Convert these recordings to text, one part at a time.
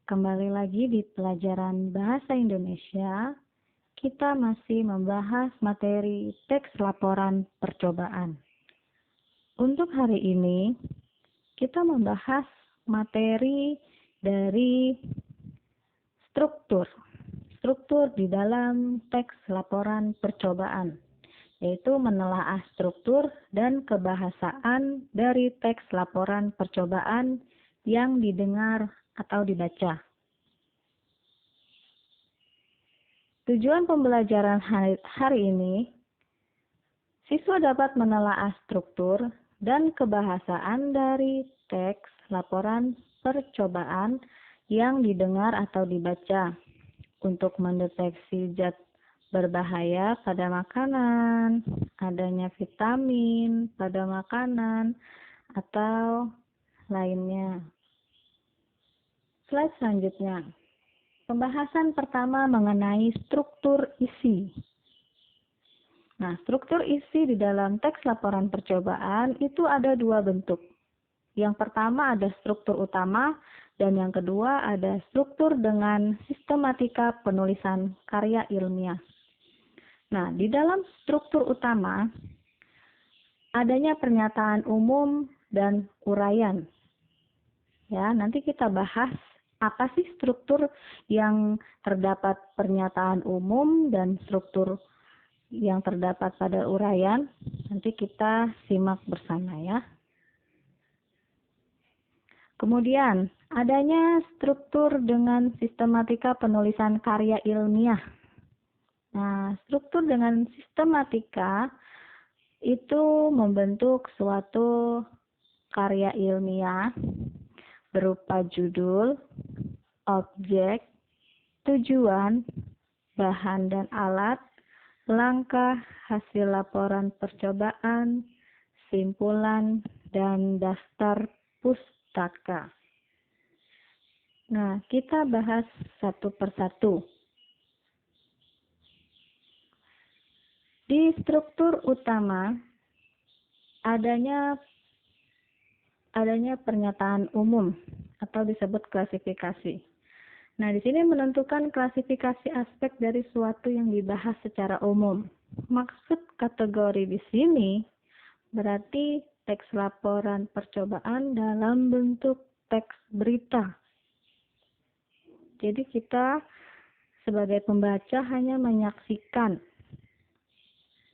Kembali lagi di pelajaran Bahasa Indonesia, kita masih membahas materi teks laporan percobaan. Untuk hari ini, kita membahas materi dari struktur. Struktur di dalam teks laporan percobaan, yaitu menelaah struktur dan kebahasaan dari teks laporan percobaan yang didengar atau dibaca. Tujuan pembelajaran hari ini, siswa dapat menelaah struktur dan kebahasaan dari teks laporan percobaan yang didengar atau dibaca untuk mendeteksi zat berbahaya pada makanan, adanya vitamin pada makanan, atau lainnya. Slide selanjutnya. Pembahasan pertama mengenai struktur isi. Nah, struktur isi di dalam teks laporan percobaan itu ada dua bentuk. Yang pertama ada struktur utama dan yang kedua ada struktur dengan sistematika penulisan karya ilmiah. Nah, di dalam struktur utama adanya pernyataan umum dan uraian. Ya, nanti kita bahas apa sih struktur yang terdapat pernyataan umum dan struktur yang terdapat pada uraian. Nanti kita simak bersama ya. Kemudian, adanya struktur dengan sistematika penulisan karya ilmiah. Nah, struktur dengan sistematika itu membentuk suatu karya ilmiah berupa judul, objek, tujuan, bahan dan alat, langkah, hasil laporan percobaan, simpulan, dan daftar pustaka. Nah, kita bahas satu persatu. Di struktur utama, adanya pernyataan umum atau disebut klasifikasi. Nah, di sini menentukan klasifikasi aspek dari suatu yang dibahas secara umum. Maksud kategori di sini berarti teks laporan percobaan dalam bentuk teks berita. Jadi kita sebagai pembaca hanya menyaksikan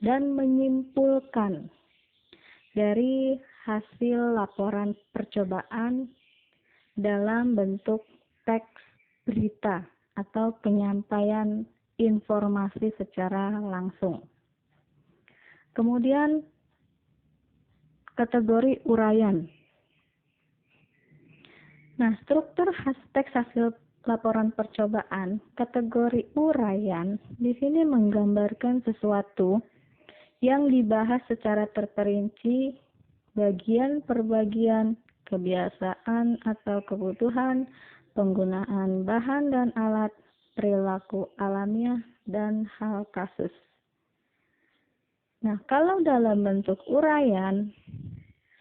dan menyimpulkan dari hasil laporan percobaan dalam bentuk teks berita atau penyampaian informasi secara langsung. Kemudian kategori uraian. Nah, struktur teks hasil laporan percobaan, kategori uraian di sini menggambarkan sesuatu yang dibahas secara terperinci, bagian per bagian, kebiasaan atau kebutuhan, penggunaan bahan dan alat, perilaku alamiah, dan hal kasus. Nah, kalau dalam bentuk uraian,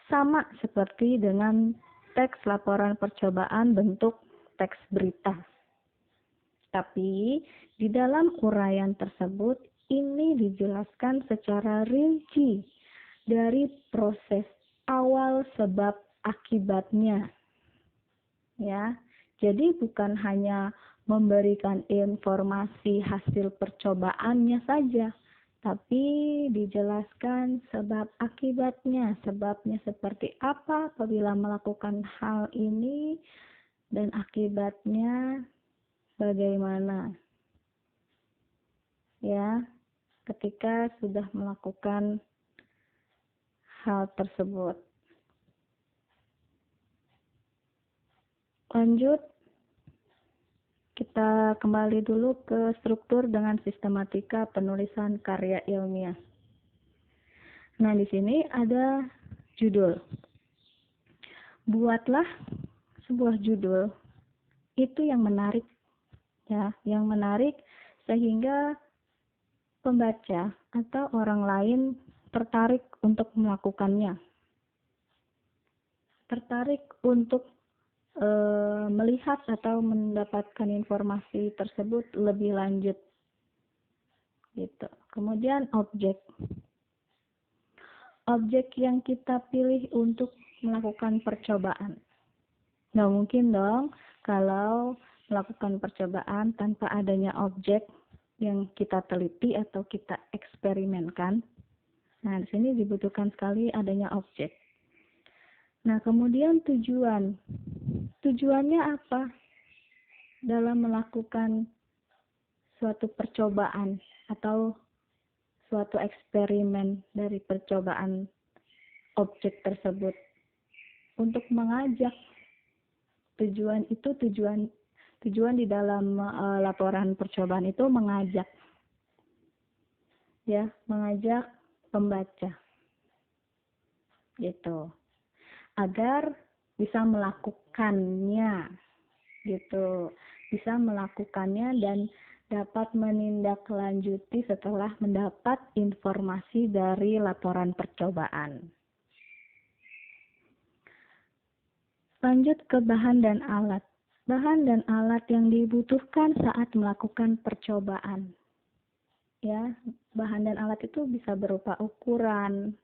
sama seperti dengan teks laporan percobaan bentuk teks berita. Tapi, di dalam uraian tersebut, ini dijelaskan secara rinci dari proses awal sebab akibatnya. Ya, jadi bukan hanya memberikan informasi hasil percobaannya saja, tapi dijelaskan sebab akibatnya, sebabnya seperti apa apabila melakukan hal ini dan akibatnya bagaimana. Ya, ketika sudah melakukan hal tersebut. Lanjut, kita kembali dulu ke struktur dengan sistematika penulisan karya ilmiah. Nah, di sini ada judul. Buatlah sebuah judul itu yang menarik, ya, yang menarik sehingga pembaca atau orang lain tertarik untuk melakukannya, tertarik untuk melihat atau mendapatkan informasi tersebut lebih lanjut gitu. Kemudian objek yang kita pilih untuk melakukan percobaan. Nggak mungkin dong kalau melakukan percobaan tanpa adanya objek yang kita teliti atau kita eksperimenkan. Nah, di sini dibutuhkan sekali adanya objek. Nah, kemudian tujuan. Tujuannya apa dalam melakukan suatu percobaan atau suatu eksperimen dari percobaan objek tersebut? Untuk mengajak. Tujuan di dalam laporan percobaan itu mengajak, ya, mengajak pembaca, gitu, agar bisa melakukannya, gitu, bisa melakukannya dan dapat menindaklanjuti setelah mendapat informasi dari laporan percobaan. Lanjut ke bahan dan alat. Bahan dan alat yang dibutuhkan saat melakukan percobaan. Ya, bahan dan alat itu bisa berupa ukuran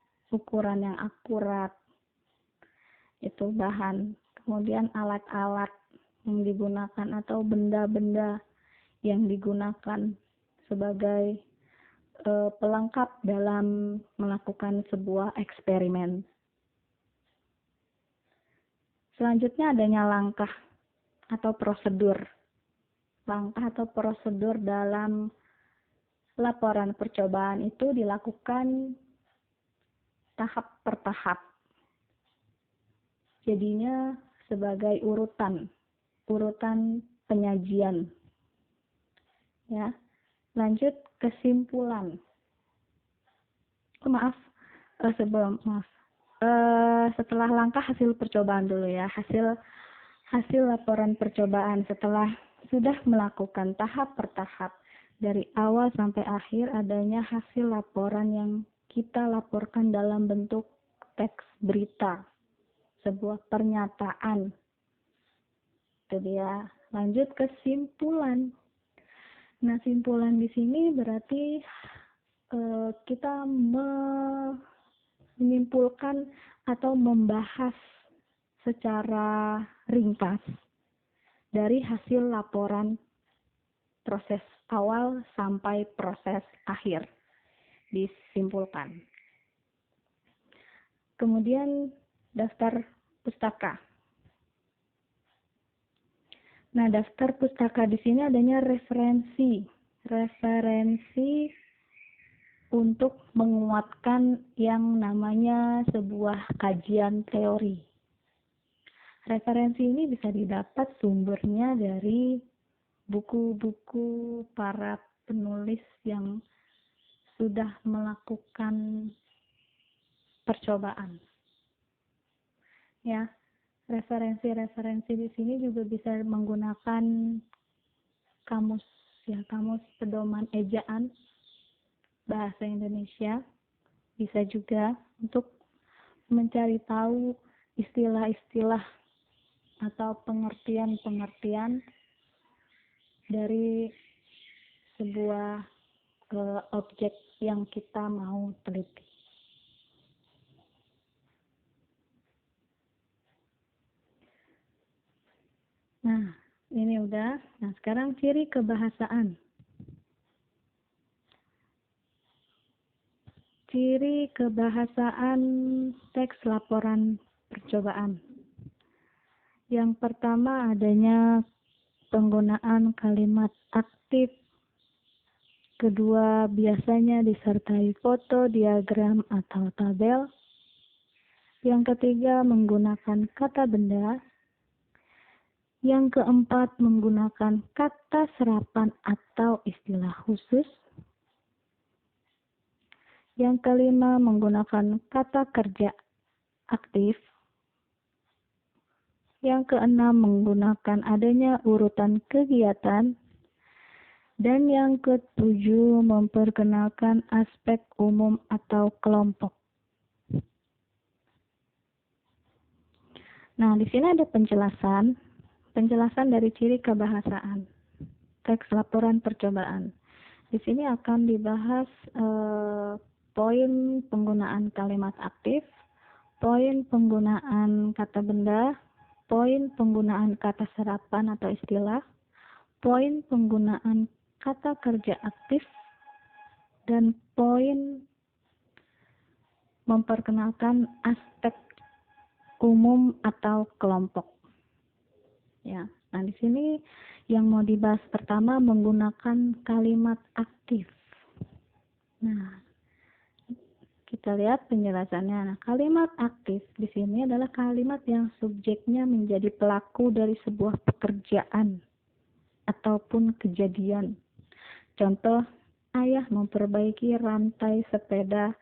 yang akurat. Itu bahan. Kemudian alat-alat yang digunakan atau benda-benda yang digunakan sebagai pelengkap dalam melakukan sebuah eksperimen. Selanjutnya adanya langkah atau prosedur. Langkah atau prosedur dalam laporan percobaan itu dilakukan tahap per tahap. Jadinya sebagai urutan penyajian. Ya. Lanjut kesimpulan. Setelah langkah hasil percobaan dulu ya, hasil laporan percobaan setelah sudah melakukan tahap per tahap dari awal sampai akhir, adanya hasil laporan yang kita laporkan dalam bentuk teks berita, sebuah pernyataan. Itu dia. Lanjut kesimpulan. Nah, simpulan di sini berarti kita menyimpulkan atau membahas secara ringkas dari hasil laporan proses awal sampai proses akhir disimpulkan. Kemudian daftar pustaka. Nah, daftar pustaka di sini adanya referensi untuk menguatkan yang namanya sebuah kajian teori. Referensi ini bisa didapat sumbernya dari buku-buku para penulis yang sudah melakukan percobaan. Ya, referensi di sini juga bisa menggunakan kamus pedoman ejaan bahasa Indonesia. Bisa juga untuk mencari tahu istilah-istilah atau pengertian-pengertian dari sebuah objek yang kita mau teliti. Nah, ini udah. Nah, sekarang ciri kebahasaan. Ciri kebahasaan teks laporan percobaan. Yang pertama adanya penggunaan kalimat aktif. Kedua, biasanya disertai foto, diagram, atau tabel. Yang ketiga, menggunakan kata benda. Yang keempat, menggunakan kata serapan atau istilah khusus. Yang kelima, menggunakan kata kerja aktif. Yang keenam, menggunakan adanya urutan kegiatan. Dan yang ketujuh, memperkenalkan aspek umum atau kelompok. Nah, di sini ada penjelasan penjelasan dari ciri kebahasaan. Teks laporan percobaan. Di sini akan dibahas poin penggunaan kalimat aktif, poin penggunaan kata benda, poin penggunaan kata serapan atau istilah, poin penggunaan kata kerja aktif, dan poin memperkenalkan aspek umum atau kelompok. Ya, nah di sini yang mau dibahas pertama menggunakan kalimat aktif. Nah, kita lihat penjelasannya. Nah, kalimat aktif di sini adalah kalimat yang subjeknya menjadi pelaku dari sebuah pekerjaan ataupun kejadian. Contoh, ayah memperbaiki rantai sepeda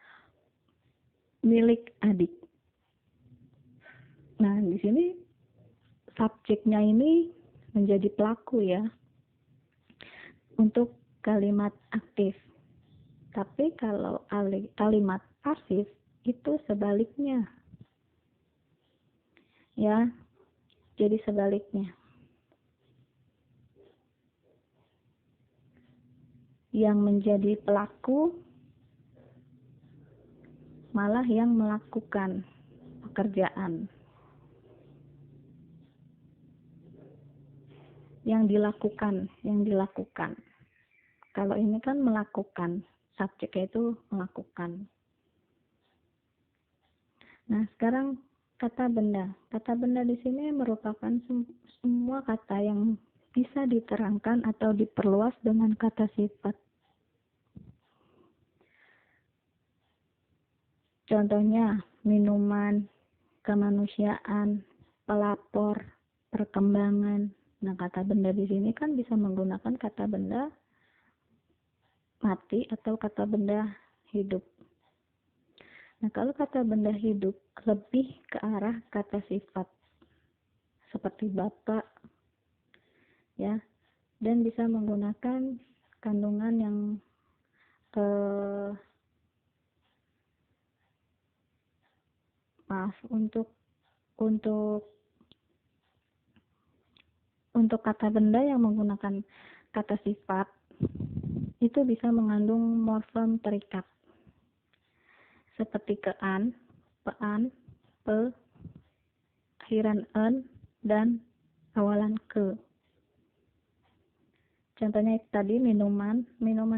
milik adik. Nah, di sini subjeknya ini menjadi pelaku ya untuk kalimat aktif. Tapi kalau kalimat pasif itu sebaliknya. Ya, jadi sebaliknya. Yang menjadi pelaku malah yang melakukan pekerjaan. Yang dilakukan. Kalau ini kan melakukan, subjeknya itu melakukan. Nah, sekarang kata benda. Kata benda di sini merupakan semua kata yang bisa diterangkan atau diperluas dengan kata sifat. Contohnya, minuman, kemanusiaan, pelapor, perkembangan. Nah, kata benda di sini kan bisa menggunakan kata benda mati atau kata benda hidup. Nah, kalau kata benda hidup lebih ke arah kata sifat seperti bapak, ya, dan bisa menggunakan kandungan yang untuk kata benda yang menggunakan kata sifat itu bisa mengandung morfem terikat seperti kean, pean, pe, akhiran en, dan awalan ke. Contohnya tadi minuman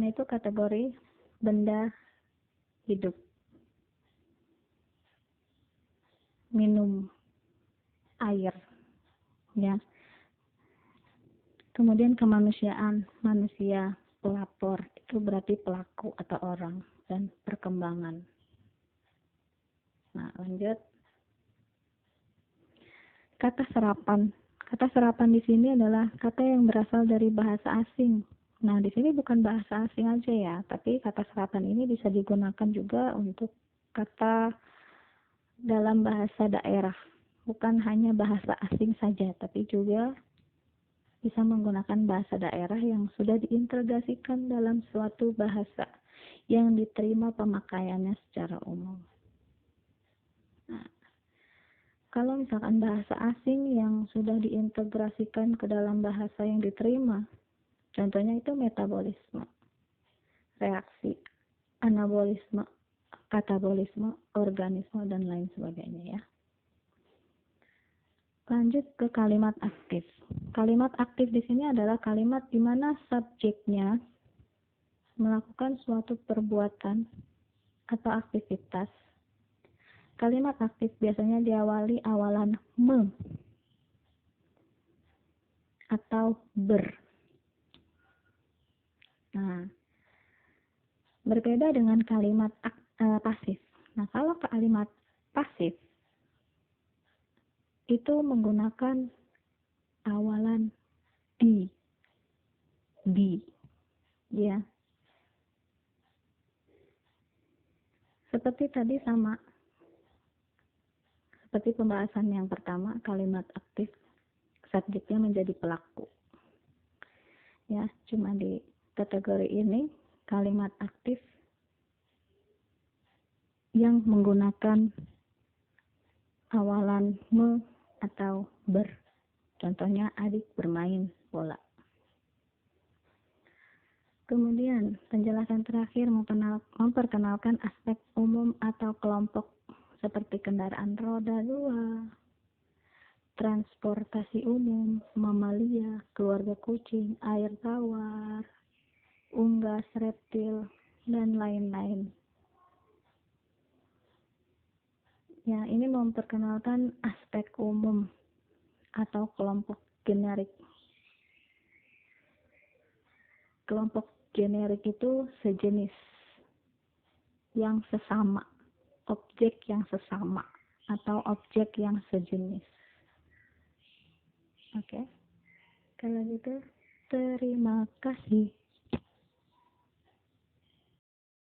itu kategori benda hidup. Minum air, ya. Kemudian kemanusiaan, manusia, pelapor, itu berarti pelaku atau orang, dan perkembangan. Nah, lanjut. Kata serapan. Kata serapan di sini adalah kata yang berasal dari bahasa asing. Nah, di sini bukan bahasa asing aja ya, tapi kata serapan ini bisa digunakan juga untuk kata dalam bahasa daerah. Bukan hanya bahasa asing saja, tapi juga bisa menggunakan bahasa daerah yang sudah diintegrasikan dalam suatu bahasa yang diterima pemakaiannya secara umum. Nah, kalau misalkan bahasa asing yang sudah diintegrasikan ke dalam bahasa yang diterima, contohnya itu metabolisme, reaksi, anabolisme, katabolisme, organisme, dan lain sebagainya ya. Lanjut ke kalimat aktif. Kalimat aktif di sini adalah kalimat di mana subjeknya melakukan suatu perbuatan atau aktivitas. Kalimat aktif biasanya diawali awalan me atau ber. Nah, berbeda dengan kalimat pasif. Nah, kalau kalimat pasif itu menggunakan awalan di, ya. Seperti tadi sama, seperti pembahasan yang pertama, kalimat aktif subjeknya menjadi pelaku. Ya, cuma di kategori ini kalimat aktif yang menggunakan awalan me atau ber. Contohnya adik bermain bola. Kemudian, penjelasan terakhir memperkenalkan aspek umum atau kelompok seperti kendaraan roda 2, transportasi umum, mamalia, keluarga kucing, air tawar, unggas, reptil, dan lain-lain. Ya, ini memperkenalkan aspek umum atau kelompok generik. Kelompok generik itu sejenis, yang sesama, objek yang sesama, atau objek yang sejenis. Oke, kalau gitu terima kasih.